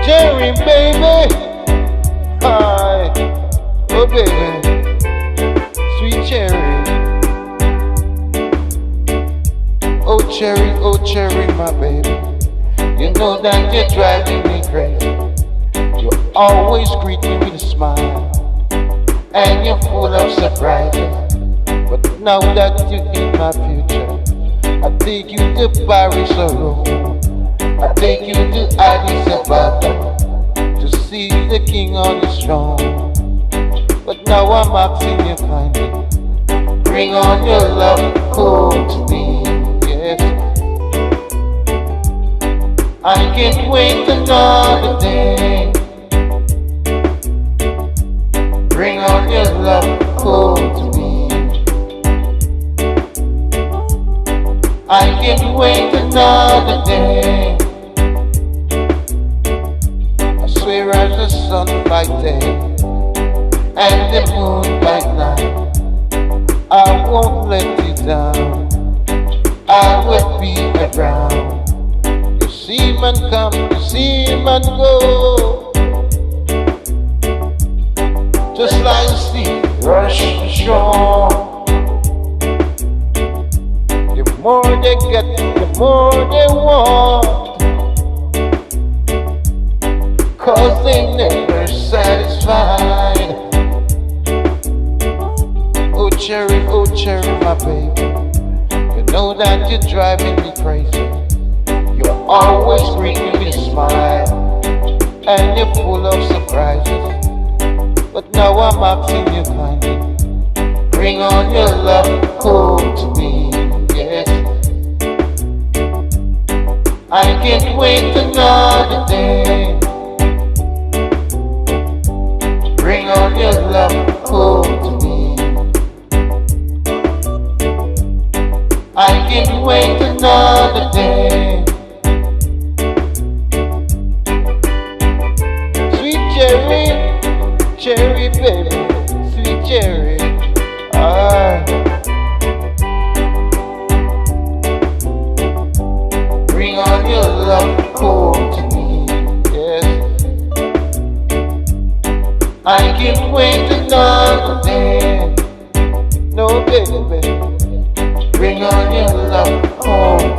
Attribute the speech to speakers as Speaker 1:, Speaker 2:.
Speaker 1: cherry, baby. Hi, oh baby, sweet cherry. Oh cherry, my baby. You know that you're driving me crazy. You always greet me with a smile, and you're full of surprises. But now that you're in my future, I take you to Paris or Rome. I take you to Addis Ababa to see the king on his throne. But now I'm asking you kindly, bring on your love home to me, yes. I can't wait another day. Bring on your love home to me. I can't wait another day. I swear as the sun by day and the moon by night, I won't let you down. I will be around. You see man come, you see man go, just like the sea rush the shore. The more they get, the more they want, 'cause they never satisfied. Oh cherry, my baby. You know that you're driving me crazy. You always bring me with a smile, and you're full of surprises. But now I'm asking you kindly, bring on your love home to me, yes. I can't wait another day. Bring on your love home to me. I can't wait another day. Sweet cherry baby, sweet cherry. Bring on your love home to me, yes. I can't wait another day. No baby, bring on your love home